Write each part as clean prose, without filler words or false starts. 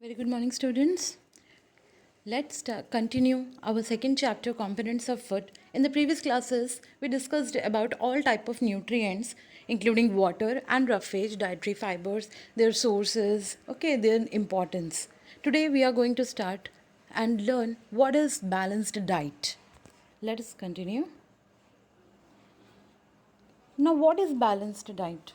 Very good morning, students. Let's continue our second chapter, components of food. In the previous classes, we discussed about all type of nutrients, including water and roughage, dietary fibers, their sources, their importance. Today, we are going to start and learn what is balanced diet. Let us continue. Now, what is balanced diet?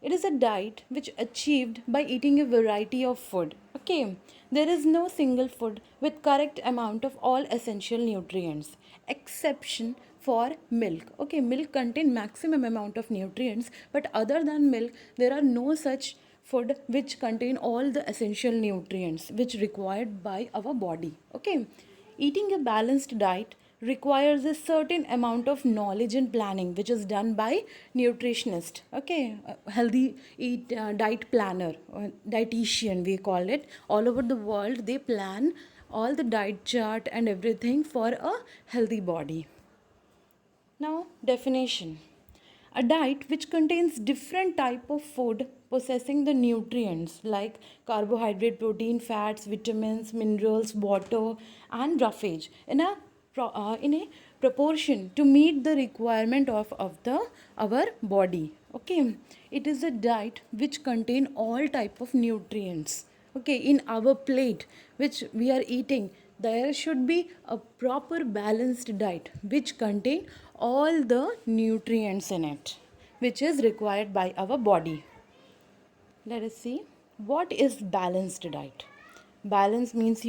It is a diet which achieved by eating a variety of food. Okay, there is no single food with correct amount of all essential nutrients, exception for milk. Okay, milk contain maximum amount of nutrients, but other than milk, there are no such food which contain all the essential nutrients which required by our body. Okay, eating a balanced diet requires a certain amount of knowledge and planning which is done by nutritionist. Okay, healthy eat diet planner or dietitian we call it. All over the world they plan all the diet chart and everything for a healthy body. Now, definition. A diet which contains different type of food possessing the nutrients like carbohydrate, protein, fats, vitamins, minerals, water, and roughage in a proportion to meet the requirement of the our body. Okay, it is a diet which contain all type of nutrients. Okay, in our plate which we are eating, there should be a proper balanced diet which contain all the nutrients in it which is required by our body. Let us see what is balanced diet. Balance means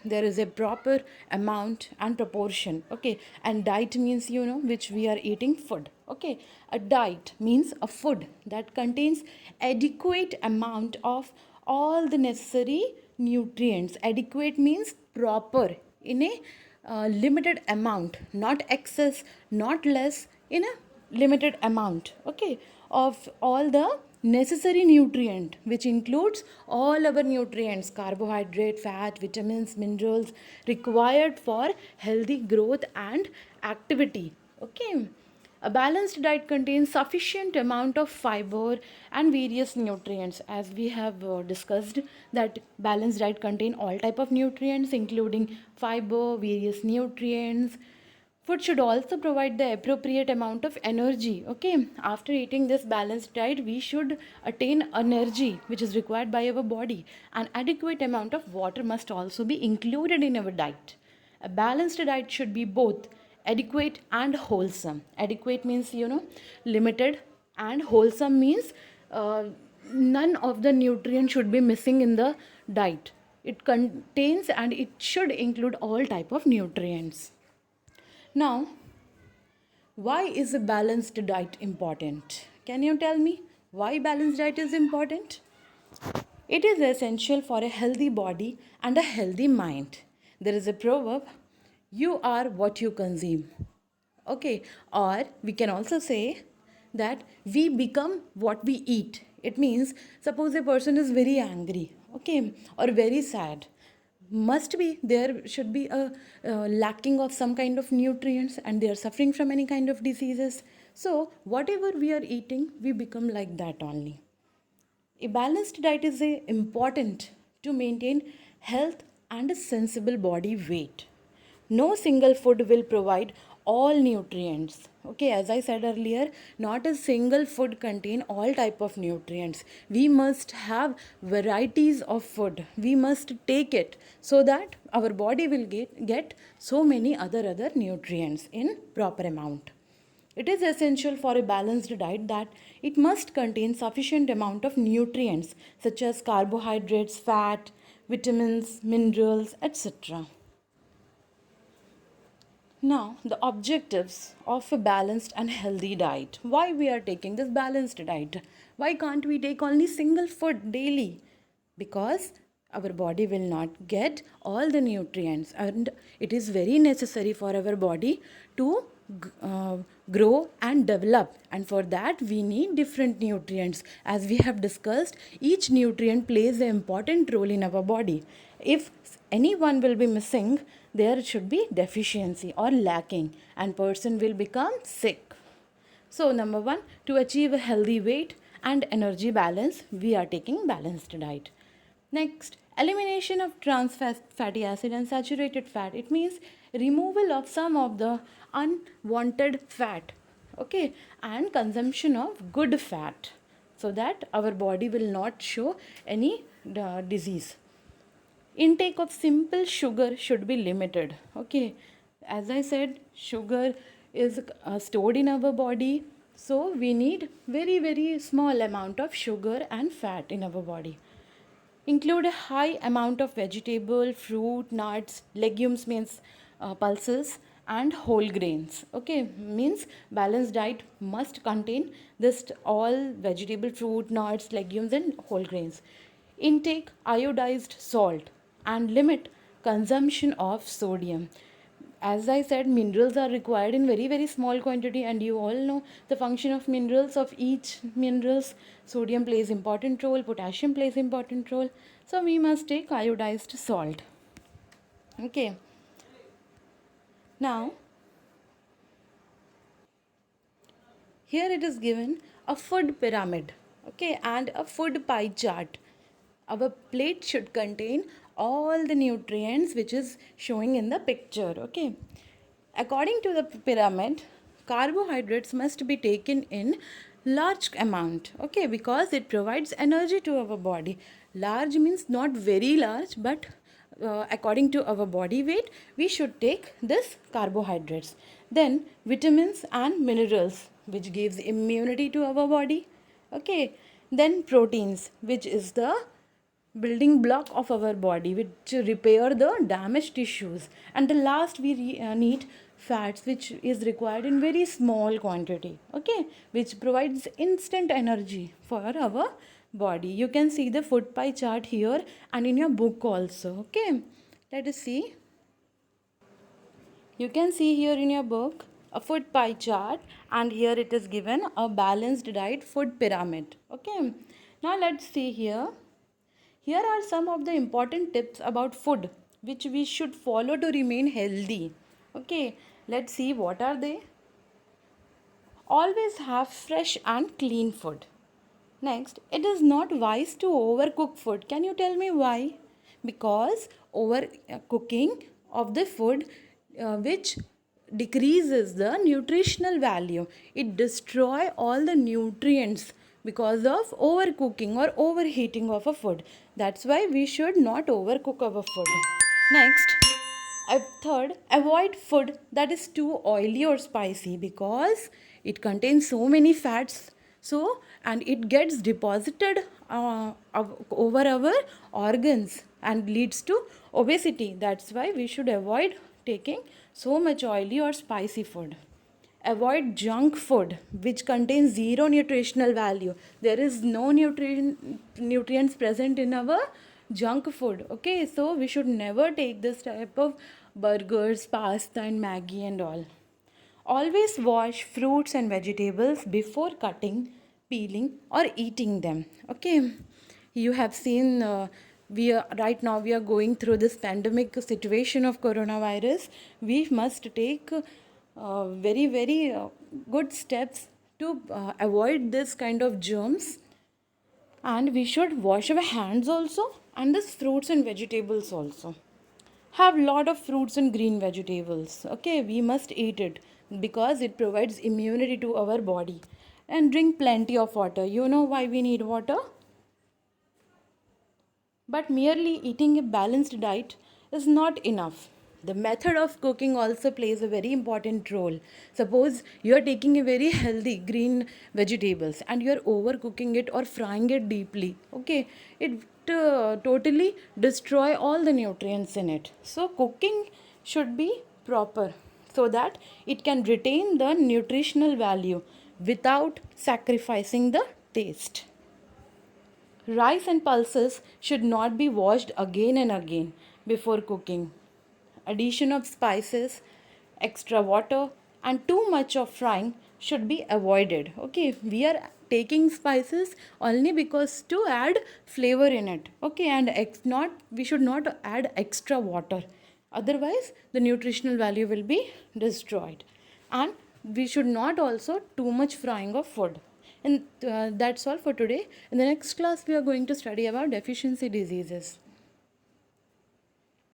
there is a proper amount and proportion. Okay, and diet means which we are eating food. Okay, a diet means a food that contains adequate amount of all the necessary nutrients. Adequate means proper in a limited amount, not excess, not less, in a limited amount. Okay, of all the necessary nutrient which includes all our nutrients, carbohydrate, fat, vitamins, minerals required for healthy growth and activity. Okay, a balanced diet contains sufficient amount of fiber and various nutrients. As we have discussed that balanced diet contain all type of nutrients including fiber, various nutrients. Food should also provide the appropriate amount of energy. Okay, after eating this balanced diet, we should attain energy which is required by our body. An adequate amount of water must also be included in our diet. A balanced diet should be both adequate and wholesome. Adequate means, limited, and wholesome means none of the nutrients should be missing in the diet. It contains and it should include all type of nutrients. Now, why is a balanced diet important? Can you tell me why balanced diet is important? It is essential for a healthy body and a healthy mind. There is a proverb, you are what you consume. Okay, or we can also say that we become what we eat. It means, suppose a person is very angry, okay, or very sad, must be there should be a lacking of some kind of nutrients and they are suffering from any kind of diseases. So whatever we are eating, we become like that only. A balanced diet is important to maintain health and a sensible body weight. No single food will provide all nutrients. Okay, as I said earlier, not a single food contain all type of nutrients. We must have varieties of food. We must take it so that our body will get so many other nutrients in proper amount. It is essential for a balanced diet that it must contain sufficient amount of nutrients such as carbohydrates, fat, vitamins, minerals, etc. Now, the objectives of a balanced and healthy diet. Why we are taking this balanced diet? Why can't we take only single food daily? Because our body will not get all the nutrients and it is very necessary for our body to grow and develop, and for that we need different nutrients. As we have discussed, each nutrient plays an important role in our body. If any one will be missing, there should be deficiency or lacking and person will become sick. So number 1, to achieve a healthy weight and energy balance, we are taking balanced diet. Next, Elimination of trans fatty acid and saturated fat. It means removal of some of the unwanted fat. Okay, and consumption of good fat so that our body will not show any disease. Intake of simple sugar should be limited. Okay, as I said, sugar is stored in our body, so we need very small amount of sugar and fat in our body. Include a high amount of vegetable, fruit, nuts, legumes means pulses, and whole grains. Okay, means balanced diet must contain this all vegetable, fruit, nuts, legumes, and whole grains. Intake iodized salt and limit consumption of sodium. As I said, minerals are required in very small quantity, and you all know the function of minerals. Of each minerals, sodium plays important role, potassium plays important role, so we must take iodized salt. Okay, now here it is given a food pyramid, okay, and a food pie chart. Our plate should contain all the nutrients which is showing in the picture. Okay, according to the pyramid, carbohydrates must be taken in large amount. Okay, because it provides energy to our body. Large means not very large, but according to our body weight, we should take this carbohydrates. Then vitamins and minerals, which gives immunity to our body. Okay, then proteins, which is the building block of our body, which repair the damaged tissues. And the last, we need fats, which is required in very small quantity. Okay, which provides instant energy for our body. You can see the food pie chart here and in your book also. Okay, let us see. You can see here in your book a food pie chart, and here it is given a balanced diet food pyramid. Okay, now let's see here. Here are some of the important tips about food which we should follow to remain healthy. Okay, let's see what are they. Always have fresh and clean food. Next, it is not wise to overcook food. Can you tell me why? Because overcooking of the food, which decreases the nutritional value. It destroys all the nutrients because of overcooking or overheating of a food. That's why we should not overcook our food. Next, third, avoid food that is too oily or spicy because it contains so many fats. So, and it gets deposited over our organs and leads to obesity. That's why we should avoid taking so much oily or spicy food. Avoid junk food which contains zero nutritional value. There is no nutrients present in our junk food. Okay, so we should never take this type of burgers, pasta, and Maggie and all. Always wash fruits and vegetables before cutting, peeling, or eating them. Okay, you have seen we are right now we are going through this pandemic situation of coronavirus. We must take very good steps to avoid this kind of germs, and we should wash our hands also, and this fruits and vegetables also. Have lot of fruits and green vegetables. Okay, we must eat it because it provides immunity to our body. And drink plenty of water. You know why we need water? But merely eating a balanced diet is not enough. The method of cooking also plays a very important role. Suppose you are taking a very healthy green vegetables and you are overcooking it or frying it deeply. Okay, it totally destroy all the nutrients in it. So cooking should be proper so that it can retain the nutritional value without sacrificing the taste. Rice and pulses should not be washed again and again before cooking. Addition of spices, extra water, and too much of frying should be avoided. Okay, we are taking spices only because to add flavor in it. Okay, and not we should not add extra water. Otherwise, the nutritional value will be destroyed. And we should not also too much frying of food. And that's all for today. In the next class, we are going to study about deficiency diseases.